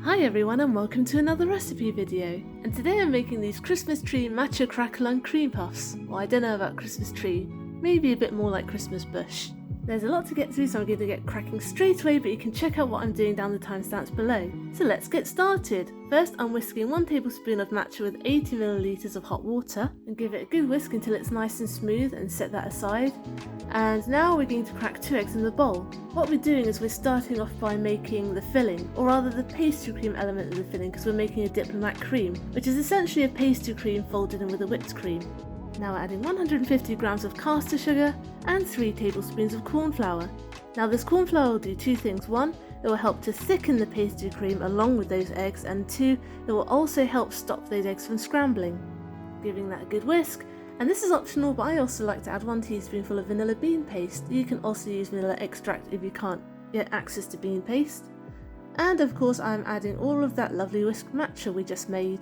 Hi everyone and welcome to another recipe video. And today I'm making these Christmas tree Matcha Craquelin cream puffs. Well, I don't know about Christmas tree, maybe a bit more like Christmas bush. There's a lot to get through, so I'm going to get cracking straight away, but you can check out what I'm doing down the timestamps below. So let's get started. First, I'm whisking 1 tablespoon of matcha with 80 milliliters of hot water and give it a good whisk until it's nice and smooth and set that aside. And now we're going to crack 2 eggs in the bowl. What we're doing is we're starting off by making the filling, or rather the pastry cream element of the filling, because we're making a diplomat cream, which is essentially a pastry cream folded in with a whipped cream. Now we're adding 150 grams of caster sugar and 3 tablespoons of corn flour. Now this corn flour will do 2 things. 1, it will help to thicken the pastry cream along with those eggs, and 2, it will also help stop those eggs from scrambling. Giving that a good whisk. And this is optional, but I also like to add 1 teaspoonful of vanilla bean paste. You can also use vanilla extract if you can't get access to bean paste. And of course I'm adding all of that lovely whisked matcha we just made.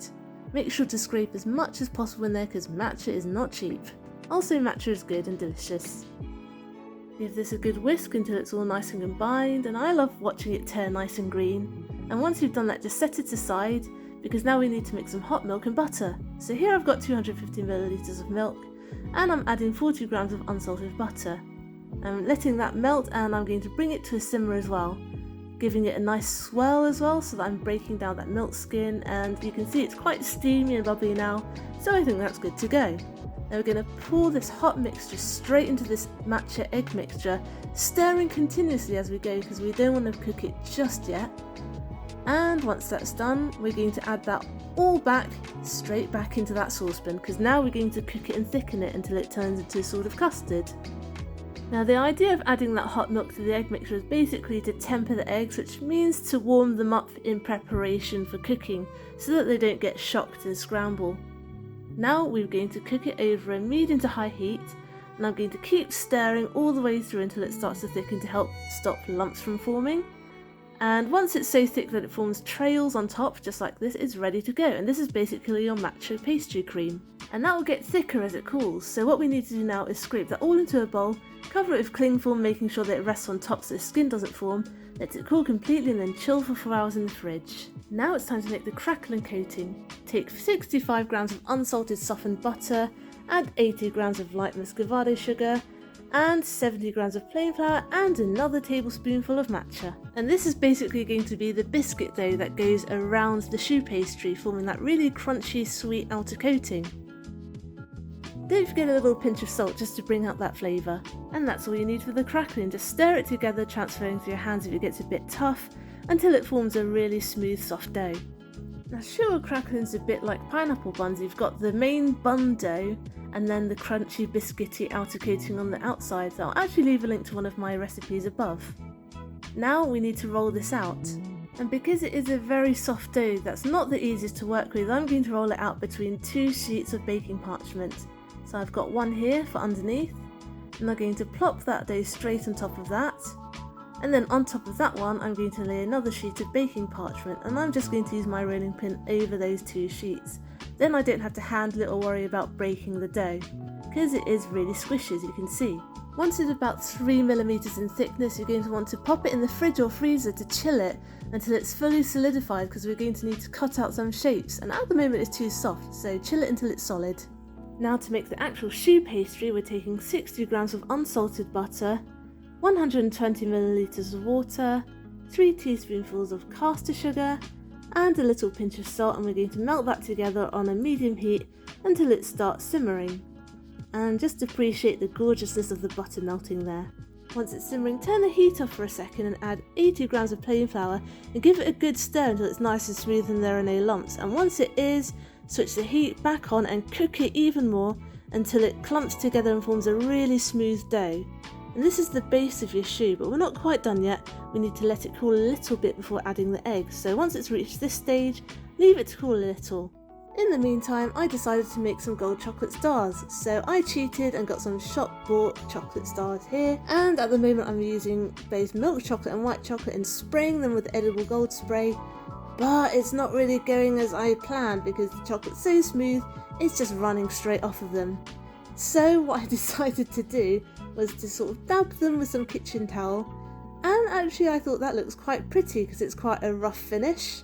Make sure to scrape as much as possible in there because matcha is not cheap. Also, matcha is good and delicious. Give this a good whisk until it's all nice and combined, and I love watching it turn nice and green. And once you've done that, just set it aside, because now we need to mix some hot milk and butter. So here I've got 250 milliliters of milk, and I'm adding 40 grams of unsalted butter. I'm letting that melt, and I'm going to bring it to a simmer as well, giving it a nice swirl as well, so that I'm breaking down that milk skin, and you can see it's quite steamy and bubbly now, so I think that's good to go. Now we're going to pour this hot mixture straight into this matcha egg mixture, stirring continuously as we go because we don't want to cook it just yet. And once that's done, we're going to add that all straight back into that saucepan, because now we're going to cook it and thicken it until it turns into a sort of custard. Now the idea of adding that hot milk to the egg mixture is basically to temper the eggs, which means to warm them up in preparation for cooking so that they don't get shocked and scramble. Now we're going to cook it over a medium to high heat, and I'm going to keep stirring all the way through until it starts to thicken to help stop lumps from forming. And once it's so thick that it forms trails on top, just like this, it's ready to go. And this is basically your matcha pastry cream. And that will get thicker as it cools, so what we need to do now is scrape that all into a bowl, cover it with cling film, making sure that it rests on top so the skin doesn't form, let it cool completely, and then chill for 4 hours in the fridge. Now it's time to make the crackling coating. Take 65 grams of unsalted softened butter, add 80 grams of light muscovado sugar, and 70 grams of plain flour, and another tablespoonful of matcha. And this is basically going to be the biscuit dough that goes around the choux pastry, forming that really crunchy, sweet outer coating. Don't forget a little pinch of salt just to bring out that flavour. And that's all you need for the crackling. Just stir it together, transferring through your hands if it gets a bit tough, until it forms a really smooth, soft dough. Now sugar crackling's a bit like pineapple buns. You've got the main bun dough and then the crunchy biscuity outer coating on the outside. So I'll actually leave a link to one of my recipes above. Now we need to roll this out. And because it is a very soft dough that's not the easiest to work with, I'm going to roll it out between 2 sheets of baking parchment. So I've got one here for underneath, and I'm going to plop that dough straight on top of that. And then on top of that one, I'm going to lay another sheet of baking parchment, and I'm just going to use my rolling pin over those 2 sheets. Then I don't have to handle it or worry about breaking the dough, because it is really squishy, as you can see. Once it's about 3mm in thickness, you're going to want to pop it in the fridge or freezer to chill it until it's fully solidified, because we're going to need to cut out some shapes, and at the moment it's too soft, so chill it until it's solid. Now to make the actual choux pastry, we're taking 60 grams of unsalted butter, 120 milliliters of water, 3 teaspoonfuls of caster sugar, and a little pinch of salt, and we're going to melt that together on a medium heat until it starts simmering. And just appreciate the gorgeousness of the butter melting there. Once it's simmering, turn the heat off for a second and add 80 grams of plain flour and give it a good stir until it's nice and smooth and there are no lumps. And once it is, switch the heat back on and cook it even more until it clumps together and forms a really smooth dough. And this is the base of your choux, but we're not quite done yet. We need to let it cool a little bit before adding the eggs. So once it's reached this stage, leave it to cool a little. In the meantime, I decided to make some gold chocolate stars. So I cheated and got some shop-bought chocolate stars here. And at the moment I'm using both milk chocolate and white chocolate and spraying them with edible gold spray. But it's not really going as I planned because the chocolate's so smooth, it's just running straight off of them. So what I decided to do was to sort of dab them with some kitchen towel, and actually I thought that looks quite pretty because it's quite a rough finish.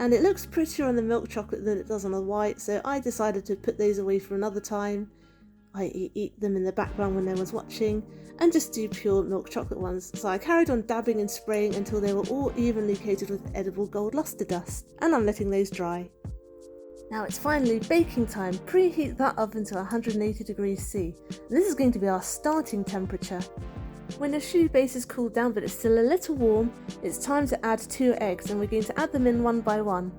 and it looks prettier on the milk chocolate than it does on the white, so I decided to put those away for another time. I eat them in the background when no one's watching, and just do pure milk chocolate ones. So I carried on dabbing and spraying until they were all evenly coated with edible gold luster dust, and I'm letting those dry. Now it's finally baking time. Preheat that oven to 180 degrees C. And this is going to be our starting temperature. When the choux base is cooled down but it's still a little warm, it's time to add 2 eggs, and we're going to add them in one by one.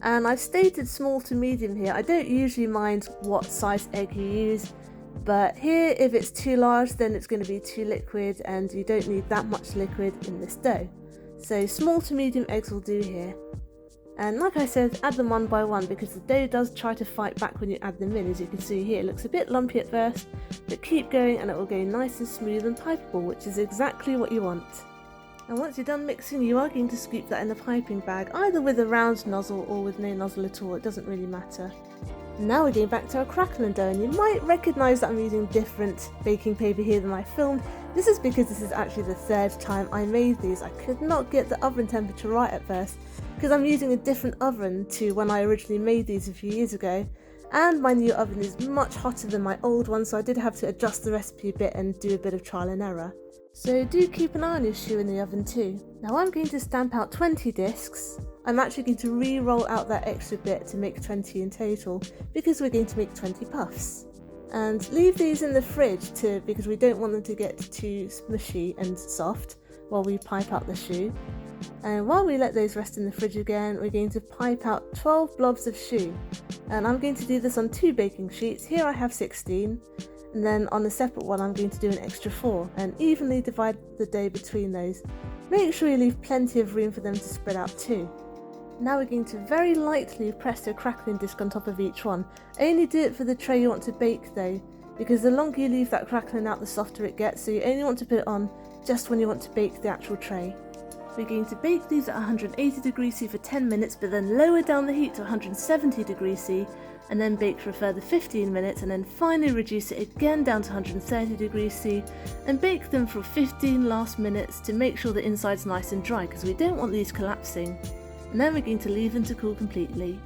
And I've stated small to medium here. I don't usually mind what size egg you use, but here if it's too large then it's going to be too liquid and you don't need that much liquid in this dough. So small to medium eggs will do here. And like I said, add them one by one because the dough does try to fight back when you add them in. As you can see here, it looks a bit lumpy at first, but keep going and it will go nice and smooth and pipeable, which is exactly what you want. And once you're done mixing, you are going to scoop that in the piping bag, either with a round nozzle or with no nozzle at all, it doesn't really matter. Now we're going back to our crackling dough, and you might recognise that I'm using different baking paper here than I filmed. This is because this is actually the 3rd time I made these. I could not get the oven temperature right at first because I'm using a different oven to when I originally made these a few years ago, and my new oven is much hotter than my old one, so I did have to adjust the recipe a bit and do a bit of trial and error. So do keep an eye on your choux in the oven too. Now I'm going to stamp out 20 discs. I'm actually going to re-roll out that extra bit to make 20 in total because we're going to make 20 puffs. And leave these in the fridge because we don't want them to get too smushy and soft while we pipe out the choux. And while we let those rest in the fridge again, we're going to pipe out 12 blobs of choux. And I'm going to do this on 2 baking sheets. Here I have 16. And then on a separate one I'm going to do an extra 4 and evenly divide the dough between those. Make sure you leave plenty of room for them to spread out too. Now we're going to very lightly press a crackling disc on top of each one. Only do it for the tray you want to bake though, because the longer you leave that crackling out the softer it gets, so you only want to put it on just when you want to bake the actual tray. We're going to bake these at 180 degrees C for 10 minutes, but then lower down the heat to 170 degrees C and then bake for a further 15 minutes, and then finally reduce it again down to 130 degrees C and bake them for 15 last minutes to make sure the inside's nice and dry because we don't want these collapsing. And then we're going to leave them to cool completely.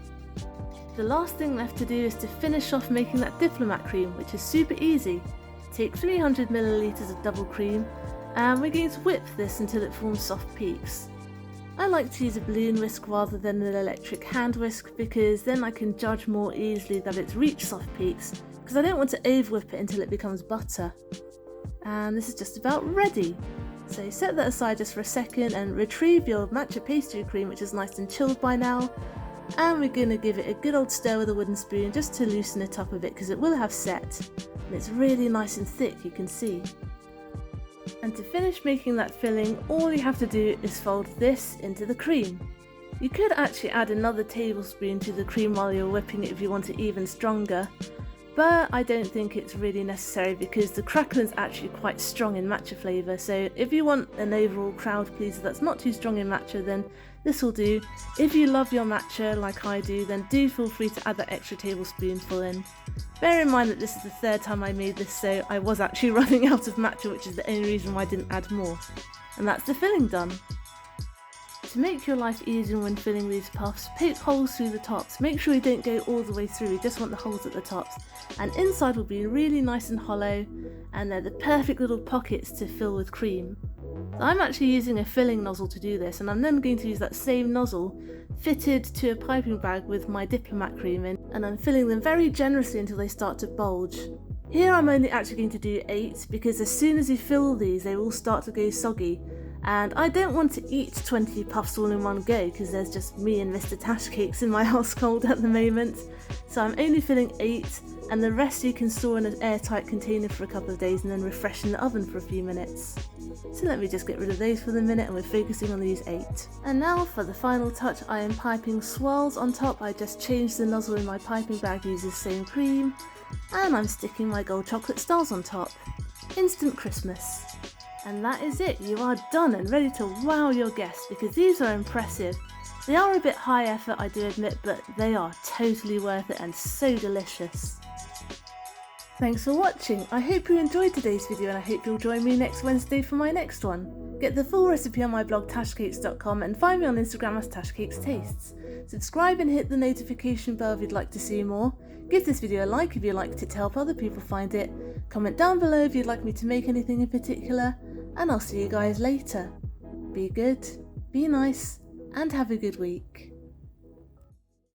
The last thing left to do is to finish off making that diplomat cream, which is super easy. Take 300 milliliters of double cream and we're going to whip this until it forms soft peaks. I like to use a balloon whisk rather than an electric hand whisk because then I can judge more easily that it's reached soft peaks, because I don't want to over whip it until it becomes butter. And this is just about ready. So set that aside just for a second and retrieve your matcha pastry cream, which is nice and chilled by now, and we're going to give it a good old stir with a wooden spoon just to loosen it up a bit because it will have set, and it's really nice and thick, you can see. And to finish making that filling, all you have to do is fold this into the cream. You could actually add another tablespoon to the cream while you're whipping it if you want it even stronger, but I don't think it's really necessary because the cracklin's actually quite strong in matcha flavour, so if you want an overall crowd pleaser that's not too strong in matcha, then this will do. If you love your matcha like I do, then do feel free to add that extra tablespoonful in. Bear in mind that this is the 3rd time I made this, so I was actually running out of matcha, which is the only reason why I didn't add more. And that's the filling done. To make your life easier when filling these puffs, poke holes through the tops. Make sure you don't go all the way through, you just want the holes at the tops. And inside will be really nice and hollow, and they're the perfect little pockets to fill with cream. So I'm actually using a filling nozzle to do this, and I'm then going to use that same nozzle fitted to a piping bag with my diplomat cream in, and I'm filling them very generously until they start to bulge. Here I'm only actually going to do 8 because as soon as you fill these they will start to go soggy, and I don't want to eat 20 puffs all in one go because there's just me and Mr. Tash Cakes in my household at the moment. So I'm only filling 8, and the rest you can store in an airtight container for a couple of days and then refresh in the oven for a few minutes. So let me just get rid of those for the minute and we're focusing on these 8. And now for the final touch, I am piping swirls on top. I just changed the nozzle in my piping bag, uses the same cream, and I'm sticking my gold chocolate stars on top. Instant Christmas. And that is it, you are done and ready to wow your guests because these are impressive. They are a bit high effort, I do admit, but they are totally worth it and so delicious. Thanks for watching. I hope you enjoyed today's video and I hope you'll join me next Wednesday for my next one. Get the full recipe on my blog tashcakes.com and find me on Instagram as tashcakestastes. Subscribe and hit the notification bell if you'd like to see more. Give this video a like if you liked it to help other people find it. Comment down below if you'd like me to make anything in particular. And I'll see you guys later. Be good, be nice, and have a good week.